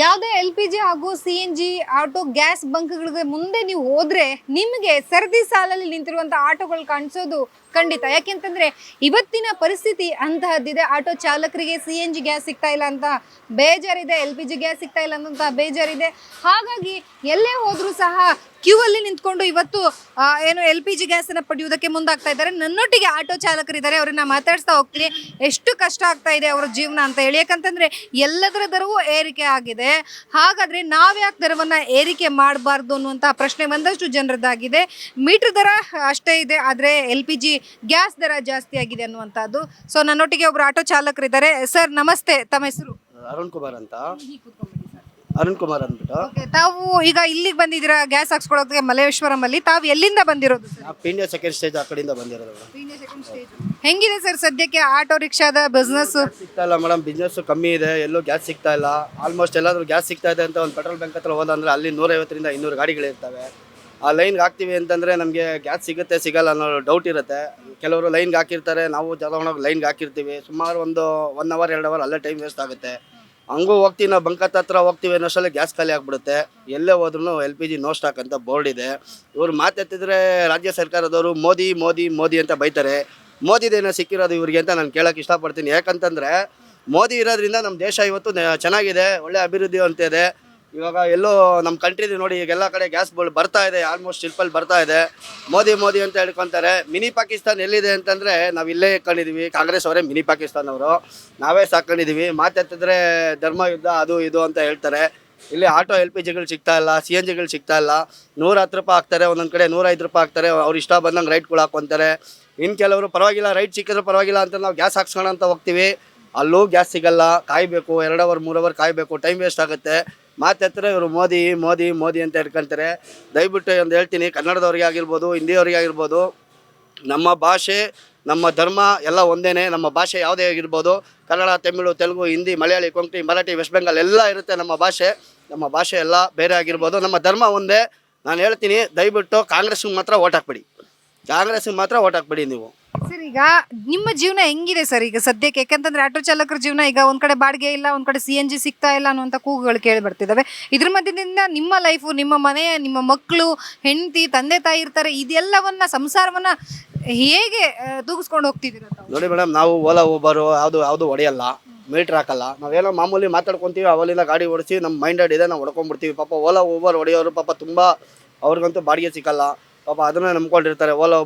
ಯಾವುದೇ LPG ಹಾಗೂ CNG auto gas ಬಂಕ್ಗಳಿಗೆ ಮುಂದೆ ನೀವು ಹೋದ್ರೆ ನಿಮಗೆ ಸರದಿ ಸಾಲಲ್ಲಿ ನಿಂತಿರುವಂತ ಆಟೋಗಳು ಕಾಣಿಸೋದು ಖಂಡಿತ. ಯಾಕೆಂತಂದ್ರೆ ಇವತ್ತಿನ ಪರಿಸ್ಥಿತಿ ಅಂತಹದ್ದಿದೆ. ಆಟೋ ಚಾಲಕರಿಗೆ CNG ಗ್ಯಾಸ್ ಸಿಗ್ತಾ ಇಲ್ಲ ಅಂತ ಬೇಜಾರಿದೆ, LPG ಗ್ಯಾಸ್ ಸಿಗ್ತಾ ಇಲ್ಲ ಅಂತ ಬೇಜಾರಿದೆ. ಹಾಗಾಗಿ ಎಲ್ಲೇ ಹೋದ್ರೂ ಸಹ ಕ್ಯೂ ಅಲ್ಲಿ ನಿಂತ್ಕೊಂಡು ಇವತ್ತು ಏನು LPG ಗ್ಯಾಸ್ ಅನ್ನ ಪಡೆಯುವುದಕ್ಕೆ ಮುಂದಾಗ್ತಾ ಇದ್ದಾರೆ. ನನ್ನೊಟ್ಟಿಗೆ ಆಟೋ ಚಾಲಕರಿದ್ದಾರೆ, ಅವ್ರನ್ನ ಮಾತಾಡಿಸ್ತಾ ಹೋಗ್ತೀನಿ ಎಷ್ಟು ಕಷ್ಟ ಆಗ್ತಾ ಇದೆ ಅವರ ಜೀವನ ಅಂತ ಹೇಳಿ. ಯಾಕಂತಂದ್ರೆ ಎಲ್ಲದರ ದರವೂ ಏರಿಕೆ ಆಗಿದೆ. ಹಾಗಾದ್ರೆ ನಾವ್ಯಾಕೆ ದರವನ್ನ ಏರಿಕೆ ಮಾಡಬಾರ್ದು ಅನ್ನುವಂತಹ ಪ್ರಶ್ನೆ ಒಂದಷ್ಟು ಜನರದ್ದಾಗಿದೆ. ಮೀಟರ್ ದರ ಅಷ್ಟೇ ಇದೆ, ಆದ್ರೆ LPG ಗ್ಯಾಸ್ ದರ ಜಾಸ್ತಿ ಆಗಿದೆ ಅನ್ನುವಂಥದ್ದು. ಸೊ ನನ್ನೊಟ್ಟಿಗೆ ಒಬ್ರು ಆಟೋ ಚಾಲಕರಿದ್ದಾರೆ. ಸರ್ ನಮಸ್ತೆ, ತಮ್ಮ ಹೆಸರು? ಅರುಣ್ ಕುಮಾರ್ ಅಂತ. ಅರುಣ್ ಕುಮಾರ್ ಅಂದ್ಬಿಟ್ಟು. ತಾವು ಈಗ ಇಲ್ಲಿಗೆ ಬಂದಿದ್ದೀರಾ ಗ್ಯಾಸ್ ಹಾಕ್ಸ್ಕೊಳ್ಳೋದಕ್ಕೆ ಮಲ್ಲೇಶ್ವರಂ ಅಲ್ಲಿ. ತಾವು ಎಲ್ಲಿಂದ ಬಂದಿರೋದು ಸರ್? ಪೀಣ್ಯ ಸೆಕೆಂಡ್ ಸ್ಟೇಜ್ ಆ ಕಡೆಯಿಂದ ಬಂದಿರೋದು. ಹೆಂಗಿದೆ ಸರ್ ಸದ್ಯಕ್ಕೆ ಆಟೋ ರಿಕ್ಷಾದ ಬಿಸ್ನೆಸ್? ಸಿಗ್ತಾ ಇಲ್ಲ ಮೇಡಮ್, ಬಿಸ್ನೆಸ್ ಕಮ್ಮಿ ಇದೆ, ಎಲ್ಲೂ ಗ್ಯಾಸ್ ಸಿಗ್ತಾ ಇಲ್ಲ. ಆಲ್ಮೋಸ್ಟ್ ಎಲ್ಲಾದ್ರೂ ಗ್ಯಾಸ್ ಸಿಗ್ತಾ ಇದೆ ಅಂತ ಒಂದು ಪೆಟ್ರೋಲ್ ಬಂಕ್ ಹತ್ರ ಹೋದಂದ್ರೆ ಅಲ್ಲಿ 150ರಿಂದ 200 ಗಾಡಿಗಳಿರ್ತವೆ. ಆ ಲೈನ್ಗೆ ಹಾಕ್ತೀವಿ ಅಂತಂದರೆ ನಮಗೆ ಗ್ಯಾಸ್ ಸಿಗುತ್ತೆ ಸಿಗಲ್ಲ ಅನ್ನೋ ಡೌಟ್ ಇರುತ್ತೆ. ಕೆಲವರು ಲೈನ್ಗೆ ಹಾಕಿರ್ತಾರೆ, ನಾವು ತಗೊಂಡೋಗಿ ಲೈನ್ಗೆ ಹಾಕಿರ್ತೀವಿ. ಸುಮಾರು ಒಂದು 1 ಅವರ್ 2 ಅವರ್ ಅಲ್ಲೇ ಟೈಮ್ ವೇಸ್ಟ್ ಆಗುತ್ತೆ. ಹಂಗೂ ಹೋಗ್ತೀವಿ, ನಾವು ಬಂಕತ್ ಹತ್ರ ಹೋಗ್ತೀವಿ ಅನ್ನೋಷ್ಟರಲ್ಲಿ ಗ್ಯಾಸ್ ಖಾಲಿ ಆಗಿಬಿಡುತ್ತೆ. ಎಲ್ಲೇ ಹೋದ್ರೂ LPG ನೋ ಸ್ಟಾಕ್ ಅಂತ ಬೋರ್ಡ್ ಇದೆ. ಇವ್ರು ಮಾತೆತ್ತಿದ್ರೆ ರಾಜ್ಯ ಸರ್ಕಾರದವರು ಮೋದಿ ಮೋದಿ ಮೋದಿ ಅಂತ ಬೈತಾರೆ. ಮೋದಿದೇನೋ ಸಿಕ್ಕಿರೋದು ಇವ್ರಿಗೆ ಅಂತ ನಾನು ಕೇಳೋಕ್ಕೆ ಇಷ್ಟಪಡ್ತೀನಿ. ಯಾಕಂತಂದರೆ ಮೋದಿ ಇರೋದ್ರಿಂದ ನಮ್ಮ ದೇಶ ಇವತ್ತು ಚೆನ್ನಾಗಿದೆ, ಒಳ್ಳೆ ಅಭಿವೃದ್ಧಿ ಅಂತಿದೆ. ಇವಾಗ ಎಲ್ಲೋ ನಮ್ಮ ಕಂಟ್ರಿದು ನೋಡಿ, ಈಗೆಲ್ಲ ಕಡೆ ಗ್ಯಾಸ್ ಬರ್ತಾ ಇದೆ, ಆಲ್ಮೋಸ್ಟ್ ಶಿಲ್ಪಲ್ಲಿ ಬರ್ತಾ ಇದೆ. ಮೋದಿ ಮೋದಿ ಅಂತ ಹೇಳ್ಕೊತಾರೆ. ಮಿನಿ ಪಾಕಿಸ್ತಾನ ಎಲ್ಲಿದೆ ಅಂತಂದರೆ ನಾವು ಇಲ್ಲೇ ಇಟ್ಕೊಂಡಿದ್ದೀವಿ. ಕಾಂಗ್ರೆಸ್ ಅವರೇ ಮಿನಿ ಪಾಕಿಸ್ತಾನ ಅವರು, ನಾವೇ ಸಾಕೊಂಡಿದ್ದೀವಿ. ಮಾತೆತ್ತಿದ್ರೆ ಧರ್ಮ ಯುದ್ಧ ಅದು ಇದು ಅಂತ ಹೇಳ್ತಾರೆ. ಇಲ್ಲಿ ಆಟೋ LPGಗಳು ಸಿಗ್ತಾ ಇಲ್ಲ, CNGಗಳು ಸಿಗ್ತಾ ಇಲ್ಲ. 110 ರೂಪಾಯಿ ಹಾಕ್ತಾರೆ, ಒಂದೊಂದು ಕಡೆ 105 ರೂಪಾಯಿ ಹಾಕ್ತಾರೆ. ಅವ್ರು ಇಷ್ಟ ಬಂದಂಗೆ ರೈಟ್ಗಳು ಹಾಕ್ಕೊಂತಾರೆ. ಇನ್ನು ಕೆಲವರು ಪರವಾಗಿಲ್ಲ, ರೈಟ್ ಸಿಕ್ಕಿದ್ರೆ ಪರವಾಗಿಲ್ಲ ಅಂತ ನಾವು ಗ್ಯಾಸ್ ಹಾಕ್ಸ್ಕೋಣ ಅಂತ ಹೋಗ್ತೀವಿ, ಅಲ್ಲೂ ಗ್ಯಾಸ್ ಸಿಗಲ್ಲ. ಕಾಯಬೇಕು, 2 ಅವರ್ 3 ಅವರ್ ಕಾಯಬೇಕು, ಟೈಮ್ ವೇಸ್ಟ್ ಆಗುತ್ತೆ. ಮಾತೆತ್ತಿದ್ರೆ ಇವರು ಮೋದಿ ಮೋದಿ ಮೋದಿ ಅಂತ ಹೇಳ್ಕೊಳ್ತಾರೆ. ದಯವಿಟ್ಟು ಒಂದು ಹೇಳ್ತೀನಿ, ಕನ್ನಡದವ್ರಿಗೆ ಆಗಿರ್ಬೋದು, ಹಿಂದಿಯವ್ರಿಗೆ ಆಗಿರ್ಬೋದು, ನಮ್ಮ ಭಾಷೆ ನಮ್ಮ ಧರ್ಮ ಎಲ್ಲ ಒಂದೇ. ನಮ್ಮ ಭಾಷೆ ಯಾವುದೇ ಆಗಿರ್ಬೋದು, ಕನ್ನಡ, ತಮಿಳು, ತೆಲುಗು, ಹಿಂದಿ, ಮಲಯಾಳಿ, ಕೊಂಕಣಿ, ಮರಾಠಿ, ವೆಸ್ಟ್ ಬೆಂಗಾಲ್ ಎಲ್ಲ ಇರುತ್ತೆ. ನಮ್ಮ ಭಾಷೆ ಎಲ್ಲ ಬೇರೆ ಆಗಿರ್ಬೋದು, ನಮ್ಮ ಧರ್ಮ ಒಂದೇ. ನಾನು ಹೇಳ್ತೀನಿ, ದಯವಿಟ್ಟು ಕಾಂಗ್ರೆಸ್ಗೆ ಮಾತ್ರ ಓಟ್ ಹಾಕ್ಬೇಡಿ, ಕಾಂಗ್ರೆಸ್ಗೆ ಮಾತ್ರ ಓಟ್ ಹಾಕ್ಬೇಡಿ ನೀವು. ಸರ್ ಈಗ ನಿಮ್ಮ ಜೀವನ ಹೆಂಗಿದೆ ಸರ್ ಈಗ ಸದ್ಯಕ್ಕೆ? ಯಾಕಂತಂದ್ರೆ ಆಟೋ ಚಾಲಕರ ಜೀವನ ಈಗ ಒಂದ್ ಕಡೆ ಬಾಡಿಗೆ ಇಲ್ಲ, ಒಂದ್ ಕಡೆ CNG ಸಿಗ್ತಾ ಇಲ್ಲ ಅನ್ನುವಂಥ ಕೂಗುಗಳು ಕೇಳಿ ಬರ್ತಿದ್ದಾವೆ. ಇದ್ರ ಮಧ್ಯದಿಂದ ನಿಮ್ಮ ಲೈಫು, ನಿಮ್ಮ ಮನೆ, ನಿಮ್ಮ ಮಕ್ಕಳು, ಹೆಂಡತಿ, ತಂದೆ ತಾಯಿ ಇರ್ತಾರೆ, ಇದೆಲ್ಲವನ್ನ ಸಂಸಾರವನ್ನ ಹೇಗೆ ತೂಗಿಸ್ಕೊಂಡು ಹೋಗ್ತಿದ್ದೀರ? ನೋಡಿ ಮೇಡಮ್, ನಾವು ಓಲಾ ಊಬರು ಯಾವುದು ಹೊಡೆಯಲ್ಲ, ಮೀಟ್ರ್ ಹಾಕಲ್ಲ. ನಾವೇನೋ ಮಾಮೂಲಿ ಮಾತಾಡ್ಕೊತೀವಿ, ಅವಲಿಂದ ಗಾಡಿ ಓಡಿಸಿ ನಮ್ಮ ಮೈಂಡೆಡ್ ಇದೆ, ನಾವು ಹೊಡ್ಕೊಂಡ್ಬಿಡ್ತೀವಿ. ಪಾಪ ಓಲಾ ಊಬರ್ ಹೊಡೆಯೋರು ಪಾಪ ತುಂಬ, ಅವ್ರಿಗಂತೂ ಬಾಡಿಗೆ ಸಿಕ್ಕಲ್ಲ ಪಾಪ, ಅದನ್ನೇ ನಂಬ್ಕೊಂಡಿರ್ತಾರೆ. ಓಲಾ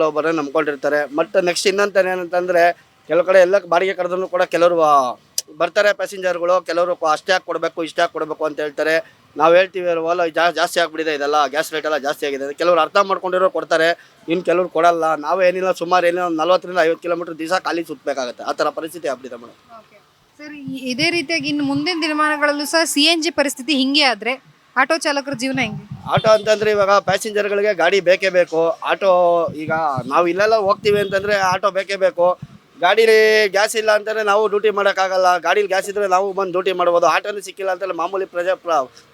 ಒಬ್ಬರೇ ನಂಬ್ಕೊಂಡಿರ್ತಾರೆ. ಮತ್ತು ನೆಕ್ಸ್ಟ್ ಇನ್ನೊಂದು ಏನಂತಂದರೆ, ಕೆಲವು ಕಡೆ ಎಲ್ಲ ಬಾಡಿಗೆ ಕರೆದ್ರೂ ಕೂಡ ಕೆಲವರು ಬರ್ತಾರೆ ಪ್ಯಾಸೆಂಜರ್ಗಳು, ಕೆಲವರು ಅಷ್ಟೇ ಹಾಕಿ ಕೊಡಬೇಕು ಇಷ್ಟೇ ಹಾಕಿ ಕೊಡಬೇಕು ಅಂತ ಹೇಳ್ತಾರೆ. ನಾವು ಹೇಳ್ತೀವಿ ಓಲಾ ಜಾಸ್ತಿ ಆಗಿಬಿಟ್ಟಿದೆ, ಇದೆಲ್ಲ ಗ್ಯಾಸ್ ರೇಟ್ ಎಲ್ಲ ಜಾಸ್ತಿ ಆಗಿದೆ. ಕೆಲವರು ಅರ್ಥ ಮಾಡ್ಕೊಂಡಿರೋ ಕೊಡ್ತಾರೆ, ಇನ್ನು ಕೆಲವರು ಕೊಡಲ್ಲ. ನಾವೇನಿಲ್ಲ, ಸುಮಾರು ಏನಿಲ್ಲ 40ರಿಂದ 50 ಕಿಲೋಮೀಟ್ರ್ ದಿವಸ ಖಾಲಿ ಸುತ್ತಬೇಕಾಗುತ್ತೆ. ಆ ಥರ ಪರಿಸ್ಥಿತಿ ಆಗ್ಬಿಟ್ಟಿದೆ ಮೇಡಮ್. ಸರ್ ಇದೇ ರೀತಿಯಾಗಿ ಇನ್ನು ಮುಂದಿನ ದಿನಮಾನಗಳಲ್ಲೂ ಸಹ CNG ಪರಿಸ್ಥಿತಿ ಹಿಂಗೆ ಆದರೆ ಆಟೋ ಚಾಲಕರ ಜೀವನ ಹೆಂಗೆ? ಆಟೋ ಅಂತಂದರೆ ಇವಾಗ ಪ್ಯಾಸೆಂಜರ್ಗಳಿಗೆ ಗಾಡಿ ಬೇಕೇ ಬೇಕು. ಆಟೋ ಈಗ ನಾವು ಇಲ್ಲೆಲ್ಲ ಹೋಗ್ತೀವಿ ಅಂತಂದರೆ ಆಟೋ ಬೇಕೇ ಬೇಕು. ಗಾಡೀಲಿ ಗ್ಯಾಸ್ ಇಲ್ಲ ಅಂತಂದರೆ ನಾವು ಡ್ಯೂಟಿ ಮಾಡೋಕ್ಕಾಗಲ್ಲ. ಗಾಡೀಲಿ ಗ್ಯಾಸ್ ಇದ್ದರೆ ನಾವು ಬಂದು ಡ್ಯೂಟಿ ಮಾಡ್ಬೋದು. ಆಟೋನೇ ಸಿಕ್ಕಿಲ್ಲ ಅಂತಂದರೆ ಮಾಮೂಲಿ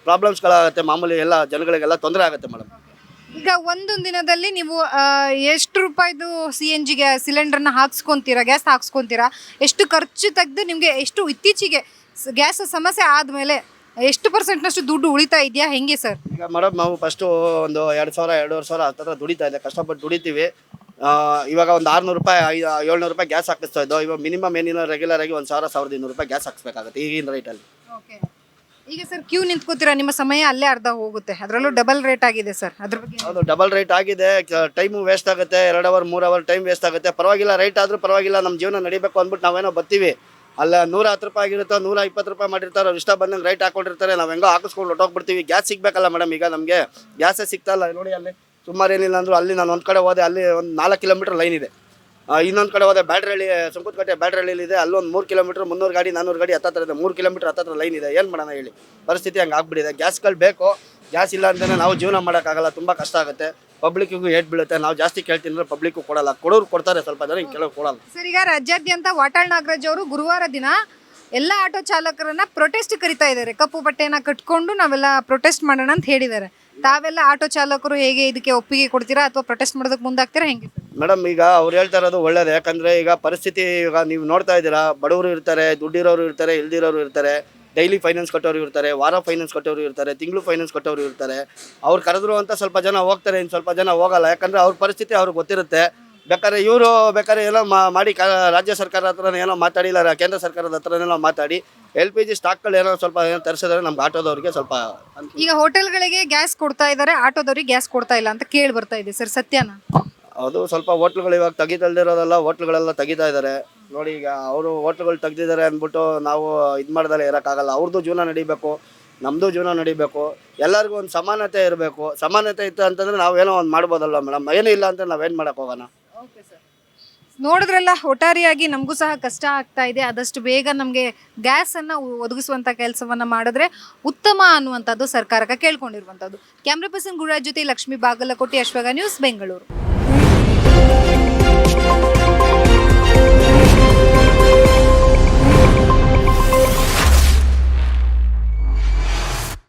ಪ್ರಾಬ್ಲಮ್ಸ್ಗಳಾಗುತ್ತೆ, ಮಾಮೂಲಿ ಎಲ್ಲ ಜನಗಳಿಗೆಲ್ಲ ತೊಂದರೆ ಆಗುತ್ತೆ ಮೇಡಮ್. ಈಗ ಒಂದು ದಿನದಲ್ಲಿ ನೀವು ಎಷ್ಟು ರೂಪಾಯಿದು CNG ಸಿಲಿಂಡರ್ನ ಹಾಕ್ಸ್ಕೊತೀರಾ, ಗ್ಯಾಸ್ ಹಾಕ್ಸ್ಕೊತೀರಾ? ಎಷ್ಟು ಖರ್ಚು ತೆಗೆದು ನಿಮಗೆ ಎಷ್ಟು ಇತ್ತೀಚೆಗೆ ಗ್ಯಾಸ್ ಸಮಸ್ಯೆ ಆದಮೇಲೆ ಎಷ್ಟು % ದುಡ್ಡು ಉಳಿತಾ ಇದೆಯಾ, ಹೆಂಗೆ ಸರ್? ಈಗ ಮೇಡಮ್, ನಾವು ಫಸ್ಟು ಒಂದು 2,000 2,500 ಹತ್ತಿರ ದುಡಿತಾ ಇದೆ, ಕಷ್ಟಪಟ್ಟು ದುಡಿತೀವಿ. ಇವಾಗ ಒಂದು 600 ರೂಪಾಯಿ 700 ರೂಪಾಯಿ ಗ್ಯಾಸ್ ಹಾಕಿಸ್ತಾ ಇದ್ದೋ. ಇವಾಗ ಮಿನಿಮಮ್ ಏನಿಲ್ಲ, ರೆಗ್ಯುಲರ್ ಆಗಿ 1,000 1,200 ರೂಪಾಯಿ ಗ್ಯಾಸ್ ಹಾಕ್ಸ್ಬೇಕಾಗುತ್ತೆ ಈಗಿನ ರೇಟಲ್ಲಿ. ಈಗ ಸರ್ ಕ್ಯೂ ನಿಂತ್ಕೋತೀರಾ, ನಿಮ್ಮ ಸಮಯ ಅಲ್ಲೇ ಅರ್ಧ ಹೋಗುತ್ತೆ. ಅದರಲ್ಲೂ ಡಬಲ್ ರೇಟ್ ಆಗಿದೆ ಸರ್, ಅದ್ರ ಬಗ್ಗೆ? ಹೌದು, ಡಬಲ್ ರೇಟ್ ಆಗಿದೆ. ಟೈಮು ವೇಸ್ಟ್ ಆಗುತ್ತೆ, 2 ಅವರ್ 3 ಅವರ್ ಟೈಮ್ ವೇಸ್ಟ್ ಆಗುತ್ತೆ. ಪರವಾಗಿಲ್ಲ, ರೈಟ್ ಆದರೂ ಪರವಾಗಿಲ್ಲ, ನಮ್ಮ ಜೀವನ ನಡಿಬೇಕು ಅಂದ್ಬಿಟ್ಟು ನಾವೇನೋ ಬರ್ತೀವಿ. ಅಲ್ಲ 110 ರೂಪಾಯಿ ಆಗಿರುತ್ತೋ, 120 ರೂಪಾಯಿ ಮಾಡಿರ್ತಾರೆ. ಅವ್ರು ಇಷ್ಟ ಬಂದಂಗೆ ರೈಟ್ ಹಾಕೊಂಡಿರ್ತಾರೆ, ನಾವು ಹೆಂಗೋ ಹಾಕಿಸ್ಕೊಂಡು ಹೊಟ್ಟೋಗ್ಬಿಡ್ತೀವಿ. ಗ್ಯಾಸ್ ಸಿಗಬೇಕಲ್ಲ ಮೇಡಮ್, ಈಗ ನಮಗೆ ಗ್ಯಾಸೇ ಸಿಗ್ತಾ ಇಲ್ಲ. ನೋಡಿ, ಅಲ್ಲಿ ಸುಮಾರು ಏನಿಲ್ಲ ಅಂದರೂ ಅಲ್ಲಿ ನಾನು ಒಂದು ಕಡೆ ಹೋದೆ, ಅಲ್ಲಿ ಒಂದು 4 ಕಿಲೋಮೀಟ್ರ್ ಲೈನ್ ಇದೆ. ಇನ್ನೊಂದು ಕಡೆ ಹೋದೆ, ಬ್ಯಾಡ್ರಳ್ಳಿ, ಸುಂಕುತ್ಕಟ್ಟೆ ಬ್ಯಾಡ್ರಳ್ಳಿಲಿ ಇದೆ, ಅಲ್ಲೊಂದು 3 ಕಿಲೋಮೀಟ್ರ್ 300 ಗಾಡಿ 400 ಗಾಡಿ ಹತ್ತಿರ ಇದೆ. 3 ಕಿಲೋಮೀಟ್ರ್ ಹತ್ತಿರ ಲೈನ್ ಇದೆ. ಏನು ಮಾಡೋಣ ಹೇಳಿ, ಪರಿಸ್ಥಿತಿ ಹಂಗೆ ಆಗ್ಬಿಟ್ಟಿದೆ. ಗ್ಯಾಸ್ಗಳು ಬೇಕು, ಗ್ಯಾಸ್ ಇಲ್ಲ ಅಂತಲೇ ನಾವು ಜೀವನ ಮಾಡೋಕ್ಕಾಗಲ್ಲ, ತುಂಬ ಕಷ್ಟ ಆಗುತ್ತೆ. ಪಬ್ಲಿಕ್ಕಿಗೂ ಏಟ್ ಬೀಳುತ್ತೆ. ನಾವು ಜಾಸ್ತಿ ಕೇಳ್ತೀನಿ ಅಂದರೆ ಪಬ್ಲಿಕ್ಕು ಕೊಡಲ್ಲ, ಕೊಡೋರು ಕೊಡ್ತಾರೆ ಸ್ವಲ್ಪ ಜನ, ಕೆಲವರು ಕೊಡಲ್ಲ. ಸರ್ ಈಗ ರಾಜ್ಯಾದ್ಯಂತ ವಾಟಾಳ್ ನಾಗರಾಜ್ ಅವರು ಗುರುವಾರ ದಿನ ಎಲ್ಲ ಆಟೋ ಚಾಲಕರನ್ನ ಪ್ರೊಟೆಸ್ಟ್ ಕರಿತಾ ಇದ್ದಾರೆ. ಕಪ್ಪು ಬಟ್ಟೆನ ಕಟ್ಕೊಂಡು ನಾವೆಲ್ಲ ಪ್ರೊಟೆಸ್ಟ್ ಮಾಡೋಣ ಅಂತ ಹೇಳಿದ್ದಾರೆ. ತಾವೆಲ್ಲ ಆಟೋ ಚಾಲಕರು ಹೇಗೆ ಇದಕ್ಕೆ ಒಪ್ಪಿಗೆ ಕೊಡ್ತೀರಾ ಅಥವಾ ಪ್ರೊಟೆಸ್ಟ್ ಮಾಡೋದಕ್ಕೆ ಮುಂದಾಗ್ತೀರಾ, ಹೆಂಗೆ ಮೇಡಮ್? ಈಗ ಅವ್ರು ಹೇಳ್ತಾ ಇರೋದು ಒಳ್ಳೇದು. ಯಾಕಂದರೆ ಈಗ ಪರಿಸ್ಥಿತಿ ಈಗ ನೀವು ನೋಡ್ತಾ ಇದ್ದೀರಾ, ಬಡವರು ಇರ್ತಾರೆ, ದುಡ್ಡಿರೋರು ಇರ್ತಾರೆ, ಇಲ್ದಿರೋರು ಇರ್ತಾರೆ. ಡೈಲಿ ಫೈನಾನ್ಸ್ ಕಟ್ಟೋರು ಇರ್ತಾರೆ, ವಾರ ಫೈನಾನ್ಸ್ ಕಟ್ಟೋರು ಇರ್ತಾರೆ, ತಿಂಗಳು ಫೈನಾನ್ಸ್ ಕಟ್ಟೋರು ಇರ್ತಾರೆ. ಅವ್ರು ಕರೆದ್ರು ಅಂತ ಸ್ವಲ್ಪ ಜನ ಹೋಗ್ತಾರೆ, ಇನ್ನು ಸ್ವಲ್ಪ ಜನ ಹೋಗಲ್ಲ. ಯಾಕಂದರೆ ಅವ್ರ ಪರಿಸ್ಥಿತಿ ಅವ್ರಿಗೆ ಗೊತ್ತಿರುತ್ತೆ. ಬೇಕಾದ್ರೆ ಇವರು ಏನೋ ಮಾಡಿ ರಾಜ್ಯ ಸರ್ಕಾರ ಹತ್ರ ಏನೋ ಮಾತಾಡಿ, ಇಲ್ಲ ಕೇಂದ್ರ ಸರ್ಕಾರದ ಹತ್ರನೇನೋ ಮಾತಾಡಿ LPG ಸ್ಟಾಕ್ಗಳು ಏನೋ ಸ್ವಲ್ಪ ತರಿಸಿದ್ರೆ ನಮ್ಗೆ ಆಟೋದವ್ರಿಗೆ ಸ್ವಲ್ಪ ಈಗ ಹೋಟೆಲ್ಗಳಿಗೆ ಗ್ಯಾಸ್ ಕೊಡ್ತಾ ಇದ್ದಾರೆ, ಆಟೋದವ್ರಿಗೆ ಗ್ಯಾಸ್ ಕೊಡ್ತಾ ಇಲ್ಲ ಅಂತ ಕೇಳಿ ಬರ್ತಾ ಇದೆ ಸರ್, ಸತ್ಯನಾ? ಅದು ಸ್ವಲ್ಪ ಹೋಟ್ಲುಗಳು ಇವಾಗ ತೆಗಿತಲ್ದಿರೋದೆಲ್ಲ ಹೋಟ್ಲುಗಳೆಲ್ಲ ತೆಗಿತಾ ಇದ್ದಾರೆ ನೋಡಿ. ಈಗ ಅವರು ಹೋಟ್ಲುಗಳು ತೆಗ್ದಿದ್ದಾರೆ ಅಂದ್ಬಿಟ್ಟು ನಾವು ಇದು ಮಾಡ್ದಲ್ಲೇ ಇರೋಕ್ಕಾಗಲ್ಲ. ಅವ್ರದ್ದು ಜೀವನ ನಡಿಬೇಕು, ನಮ್ಮದು ಜೀವನ ನಡಿಬೇಕು, ಎಲ್ಲರಿಗೂ ಒಂದು ಸಮಾನತೆ ಇರಬೇಕು. ಸಮಾನತೆ ಇತ್ತು ಅಂತಂದರೆ ನಾವೇನೋ ಒಂದು ಮಾಡ್ಬೋದಲ್ಲ ಮೇಡಮ್. ಏನೂ ಇಲ್ಲ ಅಂತ ನಾವೇನು ಮಾಡೋಕೆ ಹೋಗೋಣ? ನೋಡಿದ್ರಲ್ಲ, ಒಟ್ಟಾರೆಯಾಗಿ ನಮಗೂ ಸಹ ಕಷ್ಟ ಆಗ್ತಾ ಇದೆ. ಆದಷ್ಟು ಬೇಗ ನಮಗೆ ಗ್ಯಾಸ್ ಅನ್ನ ಒದಗಿಸುವಂತ ಕೆಲಸವನ್ನ ಮಾಡಿದ್ರೆ ಉತ್ತಮ ಅನ್ನುವಂಥದ್ದು ಸರ್ಕಾರಕ್ಕೆ ಕೇಳ್ಕೊಂಡಿರುವಂಥದ್ದು. ಕ್ಯಾಮ್ರಾ ಪರ್ಸನ್ ಗುರುರಾಜ್ ಜೊತೆ ಲಕ್ಷ್ಮೀ ಬಾಗಲಕೋಟೆ, ಅಶ್ವಗ ನ್ಯೂಸ್, ಬೆಂಗಳೂರು.